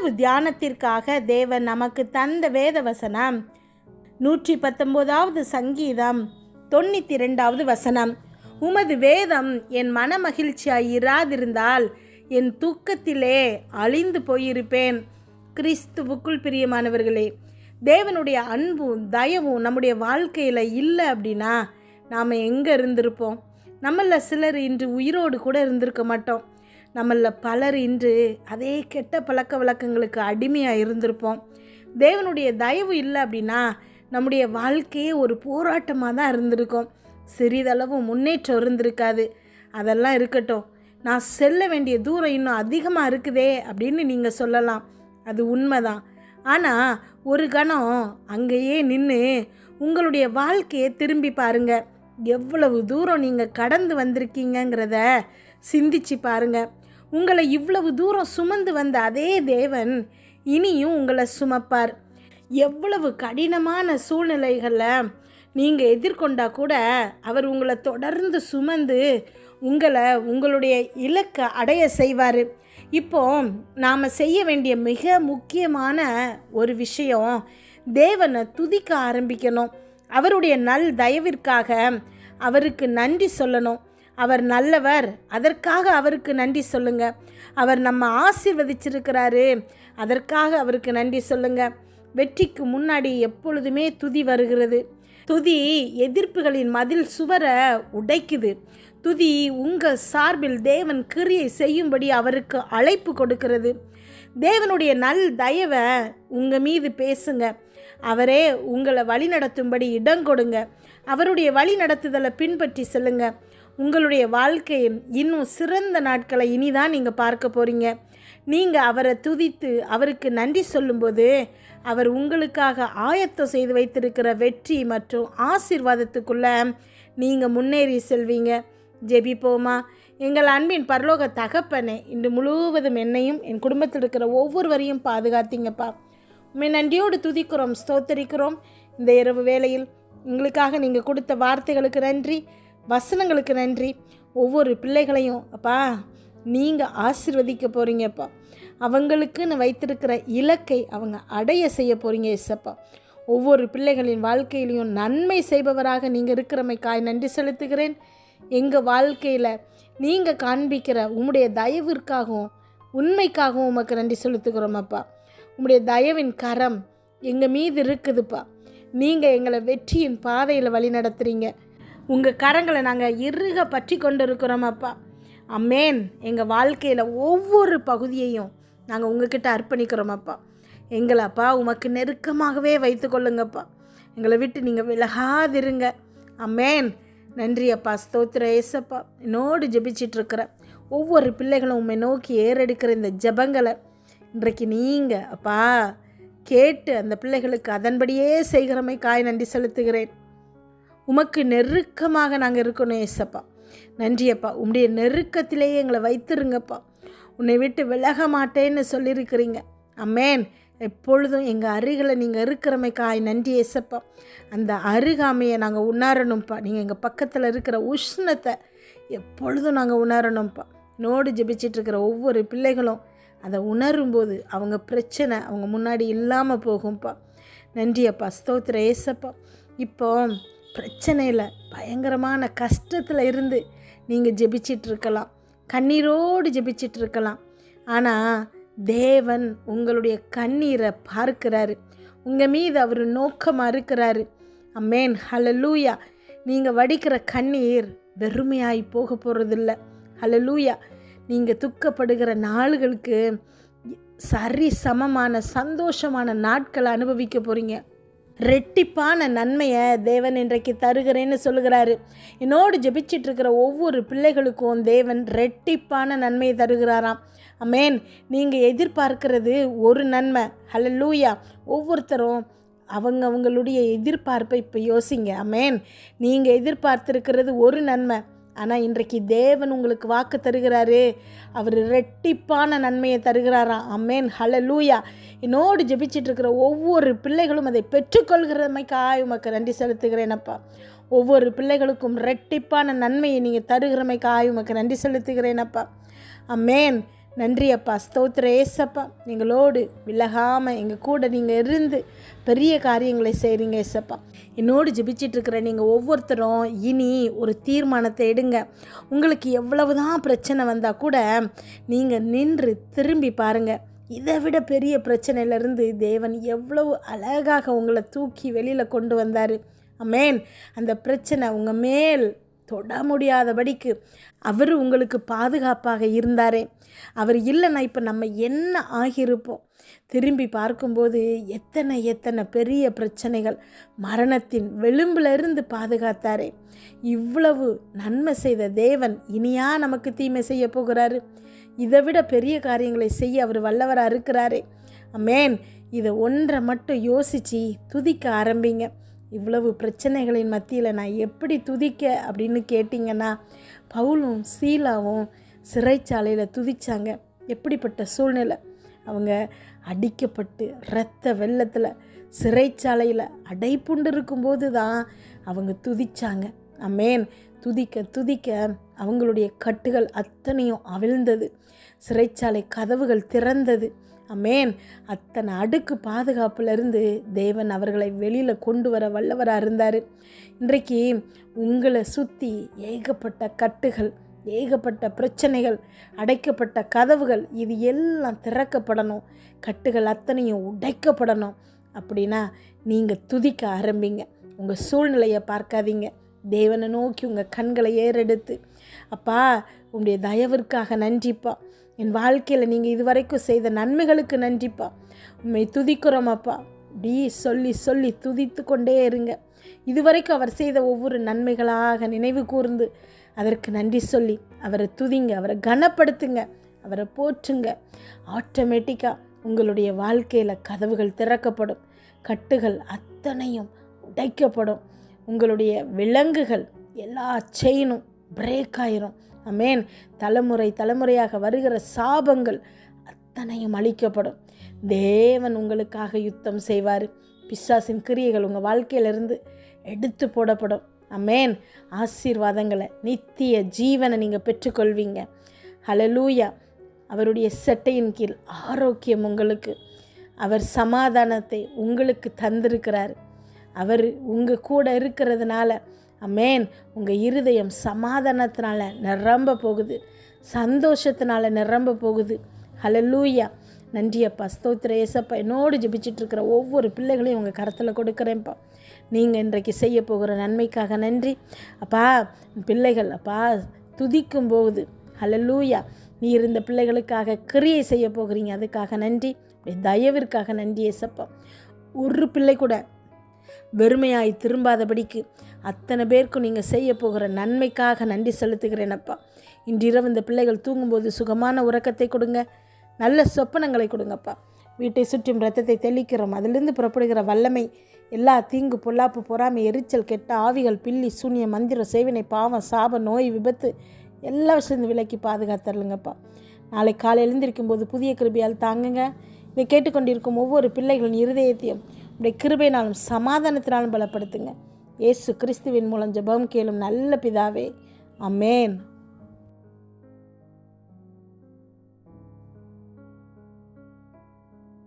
இரவு தியானத்திற்காக தேவன் நமக்கு தந்த வேத வசனம் 119வது சங்கீதம் 92வது வசனம். உமது வேதம் என் மனமகிழ்ச்சியாய் இராதிருந்தால் என் தூக்கத்திலே அழிந்து போயிருப்பேன். கிறிஸ்துவுக்குள் பிரியமானவர்களே, தேவனுடைய அன்பும் தயவும் நம்முடைய வாழ்க்கையில் இல்லை அப்படின்னா நாம் எங்கே இருந்திருப்போம்? நம்மளில் சிலர் இன்று உயிரோடு கூட இருந்திருக்க மாட்டோம். நம்மளில் பலர் இன்று அதே கெட்ட பழக்க வழக்கங்களுக்கு அடிமையாக இருந்திருப்போம். தேவனுடைய தயவு இல்லை அப்படின்னா நம்முடைய வாழ்க்கையே ஒரு போராட்டமாக தான் இருந்திருக்கும். சிறிதளவு முன்னேற்றம் இருந்திருக்காது. அதெல்லாம் இருக்கட்டும், நான் செல்ல வேண்டிய தூரம் இன்னும் அதிகமாக இருக்குதே அப்படின்னு நீங்கள் சொல்லலாம். அது உண்மைதான். ஆனால் ஒரு கணம் அங்கேயே நின்று உங்களுடைய வாழ்க்கையை திரும்பி பாருங்க. எவ்வளவு தூரம் நீங்கள் கடந்து வந்திருக்கீங்கிறத சிந்திச்சு பாருங்க. உங்களை இவ்வளவு தூரம் சுமந்து வந்த அதே தேவன் இனியும் உங்களை சுமப்பார். எவ்வளவு கடினமான சூழ்நிலைகளில் நீங்கள் எதிர்கொண்டா கூட அவர் உங்களை தொடர்ந்து சுமந்து உங்களுடைய இலக்கை அடைய செய்வார். இப்போ நாம் செய்ய வேண்டிய மிக முக்கியமான ஒரு விஷயம், தேவனை துதிக்க ஆரம்பிக்கணும். அவருடைய நல் தயவிற்காக அவருக்கு நன்றி சொல்லணும். அவர் நல்லவர், அதற்காக அவருக்கு நன்றி சொல்லுங்க. அவர் நம்ம ஆசீர்வதிச்சிருக்கிறாரு, அதற்காக அவருக்கு நன்றி சொல்லுங்க. வெற்றிக்கு முன்னாடி எப்பொழுதுமே துதி வருகிறது. துதி எதிர்ப்புகளின் மதில் சுவரை உடைக்குது. துதி உங்கள் சார்பில் தேவன் கிரியை செய்யும்படி அவருக்கு அழைப்பு கொடுக்கிறது. தேவனுடைய நல் தயவை உங்கள் மீது பேசுங்க. அவரே உங்களை வழி நடத்தும்படி இடம் கொடுங்க. அவருடைய வழி நடத்துதலை பின்பற்றி செல்லுங்க. உங்களுடைய வாழ்க்கையின் இன்னும் சிறந்த நாட்களை இனிதான் நீங்கள் பார்க்க போகிறீங்க. நீங்கள் அவரை துதித்து அவருக்கு நன்றி சொல்லும்போது அவர் உங்களுக்காக ஆயத்தம் செய்து வைத்திருக்கிற வெற்றி மற்றும் ஆசீர்வாதத்துக்குள்ளே நீங்கள் முன்னேறி செல்வீங்க. ஜெபிப்போமா? எங்கள் அன்பின் பரலோக தகப்பனே, இன்று முழுவதும் என்னையும் என் குடும்பத்தில் இருக்கிற ஒவ்வொருவரையும் பாதுகாத்தீங்கப்பா. உண்மை நன்றியோடு துதிக்கிறோம், ஸ்தோத்தரிக்கிறோம். இந்த இரவு வேளையில் எங்களுக்காக நீங்கள் கொடுத்த வார்த்தைகளுக்கு நன்றி, வசனங்களுக்கு நன்றி. ஒவ்வொரு பிள்ளைகளையும் அப்பா நீங்கள் ஆசீர்வதிக்க போகிறீங்கப்பா. அவங்களுக்குன்னு வைத்திருக்கிற இலக்கை அவங்க அடைய செய்ய போகிறீங்க ஏசப்பா. ஒவ்வொரு பிள்ளைகளின் வாழ்க்கையிலையும் நன்மை செய்பவராக நீங்கள் இருக்கிறமைக்காய் நன்றி செலுத்துகிறேன். எங்கள் வாழ்க்கையில் நீங்கள் காண்பிக்கிற உம்முடைய தயவிற்காகவும் உண்மைக்காகவும் உமக்கு நன்றி செலுத்துகிறோம் அப்பா. உம்முடைய தயவின் கரம் எங்கள் மீது இருக்குதுப்பா. நீங்கள் எங்களை வெற்றியின் பாதையில் வழி நடத்துகிறீங்க. உங்கள் கரங்களை நாங்கள் இறுக பற்றி கொண்டு இருக்கிறோம் அப்பா. அமேன். எங்கள் வாழ்க்கையில் ஒவ்வொரு பகுதியையும் நாங்கள் உங்ககிட்ட அர்ப்பணிக்கிறோம் அப்பா. எங்களை அப்பா உமக்கு நெருக்கமாகவே வைத்து கொள்ளுங்கப்பா. எங்களை விட்டு நீங்கள் விலகாதிருங்க. அமேன். நன்றி அப்பா, ஸ்தோத்திர ஏசப்பா. என்னோடு ஜெபிச்சிட்ருக்கிற ஒவ்வொரு பிள்ளைகளும் உண்மை நோக்கி ஏறெடுக்கிற இந்த ஜெபங்களை இன்றைக்கு நீங்கள் அப்பா கேட்டு அந்த பிள்ளைகளுக்கு அதன்படியே செய்கிறமைக்காய் நன்றி செலுத்துகிறேன். உமக்கு நெருக்கமாக நாங்கள் இருக்கணும் ஏசப்பா. நன்றியப்பா. உம்முடைய நெருக்கத்திலேயே எங்களை வைத்திருங்கப்பா. உன்னை விட்டு விலக மாட்டேன்னு சொல்லியிருக்கிறீங்க. அம்மேன். எப்பொழுதும் எங்கள் அருகில் நீங்கள் இருக்கிறமைக்காய் நன்றி ஏசப்பா. அந்த அருகாமையை நாங்கள் உணரணும்ப்பா. நீங்கள் எங்கள் பக்கத்தில் இருக்கிற உஷ்ணத்தை எப்பொழுதும் நாங்கள் உணரணும்ப்பா. நோடு ஜெபிச்சிட்ருக்கிற ஒவ்வொரு பிள்ளைகளும் அதை உணரும்போது அவங்க பிரச்சனை அவங்க முன்னாடி இல்லாமல் போகும்ப்பா. நன்றி அப்பா, ஸ்தோத்திர ஏசப்பா. இப்போ பிரச்சனையில் பயங்கரமான கஷ்டத்தில் இருந்து நீங்கள் ஜெபிச்சிட்ருக்கலாம், கண்ணீரோடு ஜெபிச்சிட்ருக்கலாம். ஆனால் தேவன் உங்களுடைய கண்ணீரை பார்க்கிறாரு. உங்கள் மீது அவர் நோக்கமாக இருக்கிறாரு. அமேன். ஹல்லேலூயா. நீங்கள் வடிக்கிற கண்ணீர் வெறுமையாகி போக போகிறதில்ல. ஹல்லேலூயா. நீங்கள் துக்கப்படுகிற நாளுகளுக்கு சரி சமமான சந்தோஷமான நாட்களை அனுபவிக்க போகிறீங்க. ரெட்டிப்பான நன்மையை தேவன் இன்றைக்கு தருகிறேன்னு சொல்லுகிறாரு. என்னோடு ஜெபிச்சிட்ருக்கிற ஒவ்வொரு பிள்ளைகளுக்கும் தேவன் ரெட்டிப்பான நன்மையை தருகிறாராம். அமேன். நீங்கள் எதிர்பார்க்கிறது ஒரு நன்மை. ஹல்லேலூயா. ஒவ்வொருத்தரும் அவங்களுடைய எதிர்பார்ப்பை இப்போ யோசிங்க. அமேன். நீங்கள் எதிர்பார்த்துருக்கிறது ஒரு நன்மை, ஆனால் இன்றைக்கு தேவன் உங்களுக்கு வாக்கு தருகிறாரு. அவர் ரெட்டிப்பான நன்மையை தருகிறாராம். அமேன். ஹல்லேலூயா. என்னோடு ஜெபிச்சிட்ருக்கிற ஒவ்வொரு பிள்ளைகளும் அதை பெற்றுக்கொள்கிறமைக்காய் உமக்கு நன்றி செலுத்துகிறேனப்பா. ஒவ்வொரு பிள்ளைகளுக்கும் ரெட்டிப்பான நன்மையை நீங்கள் தருகிறமைக்காய் உமக்கு நன்றி செலுத்துகிறேனப்பா. அமேன். நன்றி அப்பா, ஸ்தோத்திர ஏசப்பா. எங்களோடு விலகாமல் எங்கள் கூட நீங்கள் இருந்து பெரிய காரியங்களை செய்கிறீங்க ஏசப்பா. என்னோடு ஜெபிச்சிட்ருக்கிற நீங்கள் ஒவ்வொருத்தரும் இனி ஒரு தீர்மானத்தை எடுங்க. உங்களுக்கு எவ்வளவு தான் பிரச்சனை வந்தால் கூட நீங்கள் நின்று திரும்பி பாருங்கள். இதை விட பெரிய பிரச்சனையிலேருந்து தேவன் எவ்வளவு அழகாக உங்களை தூக்கி வெளியில் கொண்டு வந்தார். ஆமென். அந்த பிரச்சனை உங்கள் மேல் தொட முடியாதபடிக்கு அவர் உங்களுக்கு பாதுகாப்பாக இருந்தாரே. அவர் இல்லைன்னா இப்போ நம்ம என்ன ஆகியிருப்போம்? திரும்பி பார்க்கும்போது எத்தனை எத்தனை பெரிய பிரச்சனைகள், மரணத்தின் விளிம்பிலிருந்து பாதுகாத்தாரே. இவ்வளவு நன்மை செய்த தேவன் இனியா நமக்கு தீமை செய்ய போகிறாரு? இதை விட பெரிய காரியங்களை செய்ய அவர் வல்லவராக இருக்கிறாரே. ஆமென். இதை ஒன்றை மட்டும் யோசித்து துதிக்க ஆரம்பிங்க. இவ்வளவு பிரச்சனைகளின் மத்தியில் நான் எப்படி துதிக்க அப்படின்னு கேட்டிங்கன்னா, பவுலும் சீலாவும் சிறைச்சாலையில் துதிச்சாங்க. எப்படிப்பட்ட சூழ்நிலை! அவங்க அடிக்கப்பட்டு இரத்த வெள்ளத்தில் சிறைச்சாலையில் அடைப்புண்டு இருக்கும்போது தான் அவங்க துதிச்சாங்க. ஆமென். துதிக்க துதிக்க அவங்களுடைய கட்டுகள் அத்தனையும் அவிழ்ந்தது. சிறைச்சாலை கதவுகள் திறந்தது. ஆமென். அத்தனை அடுக்கு பாதுகாப்புலேருந்து தேவன் அவர்களை வெளியில் கொண்டு வர வல்லவராக இருந்தார். இன்றைக்கு உங்களை சுற்றி ஏகப்பட்ட கட்டுகள், ஏகப்பட்ட பிரச்சனைகள், அடைக்கப்பட்ட கதவுகள், இது எல்லாம் திறக்கப்படணும். கட்டுகள் அத்தனையும் உடைக்கப்படணும். அப்படின்னா நீங்கள் துதிக்க ஆரம்பிங்க. உங்கள் சூழ்நிலையை பார்க்காதீங்க. தேவனை நோக்கி உங்கள் கண்களை ஏறெடுத்து, அப்பா உங்களுடைய தயவிற்காக நன்றிப்பா, என் வாழ்க்கையில் நீங்கள் இதுவரைக்கும் செய்த நன்மைகளுக்கு நன்றிப்பா, உண்மை துதிக்கிறோம் அப்பா, அப்படி சொல்லி சொல்லி துதித்து கொண்டே இருங்க. இதுவரைக்கும் அவர் செய்த ஒவ்வொரு நன்மைகளாக நினைவு கூர்ந்து அதற்கு நன்றி சொல்லி அவரை துதிங்க, அவரை கனப்படுத்துங்க, அவரை போற்றுங்க. ஆட்டோமேட்டிக்காக உங்களுடைய வாழ்க்கையில் கதவுகள் திறக்கப்படும். கட்டுகள் அத்தனையும் உடைக்கப்படும். உங்களுடைய விலங்குகள் எல்லா செயினும் பிரேக் ஆயிரும். ஆமென். தலைமுறை தலைமுறையாக வருகிற சாபங்கள் அத்தனையும் அழிக்கப்படும். தேவன் உங்களுக்காக யுத்தம் செய்வார். பிசாசின் கிரியைகள் உங்கள் வாழ்க்கையிலிருந்து எடுத்து போடப்படும். ஆமென். ஆசீர்வாதங்களை, நித்திய ஜீவனை நீங்கள் பெற்றுக்கொள்வீங்க. ஹல்லேலூயா. அவருடைய செட்டையின் கீழ் ஆரோக்கியம் உங்களுக்கு. அவர் சமாதானத்தை உங்களுக்கு தந்திருக்கிறார். அவர் உங்கள் கூட இருக்கிறதுனால ஆமென், உங்கள் இருதயம் சமாதானத்தினால நிரம்ப போகுது, சந்தோஷத்தினால நிரம்ப போகுது. ஹல்லேலூயா. நன்றி அப்பா, ஸ்தோத்திர ஏசப்பா. என்னோடு ஜெபிச்சிட்ருக்கிற ஒவ்வொரு பிள்ளைகளையும் உங்கள் கரத்தில் கொடுக்குறேன்ப்பா. நீங்கள் இன்றைக்கு செய்ய போகிற நன்மைக்காக நன்றி அப்பா. பிள்ளைகள் அப்பா துதிக்கும் போகுது. ஹல்லேலூயா. நீ இருந்த பிள்ளைகளுக்காக கிரியை செய்ய போகிறீங்க, அதுக்காக நன்றி. தயவிற்காக நன்றி ஏசப்பா. ஒரு பிள்ளை கூட வெறுமையாய் திரும்பாதபடிக்கு அத்தனை பேருக்கும் நீங்கள் செய்ய போகிற நன்மைக்காக நன்றி செலுத்துகிறேனப்பா. இன்றிரவு இந்த பிள்ளைகள் தூங்கும்போது சுகமான உறக்கத்தை கொடுங்க, நல்ல சொப்பனங்களை கொடுங்கப்பா. வீட்டை சுற்றும் இரத்தத்தை தெளிக்கிறோம். அதிலிருந்து புறப்படுகிற வல்லமை எல்லா தீங்கு, பொல்லாப்பு, பொறாமை, எரிச்சல், கெட்ட ஆவிகள், பில்லி, சூனிய, மந்திரம், செய்வினை, பாவம், சாபம், நோய், விபத்து எல்லா விஷயத்தையும் விலக்கி பாதுகாத்தருளுங்கப்பா. நாளை காலை எழுந்திருக்கும் போது புதிய கிருபையால் தாங்குங்க. இதை கேட்டுக்கொண்டிருக்கும் ஒவ்வொரு பிள்ளைகளின் இருதயத்தையும் உடைய கிருபையினாலும் சமாதானத்தினாலும் பலப்படுத்துங்க. இயேசு கிறிஸ்துவின் மூலம் ஜெபம் கேளும் நல்ல பிதாவே. ஆமென்.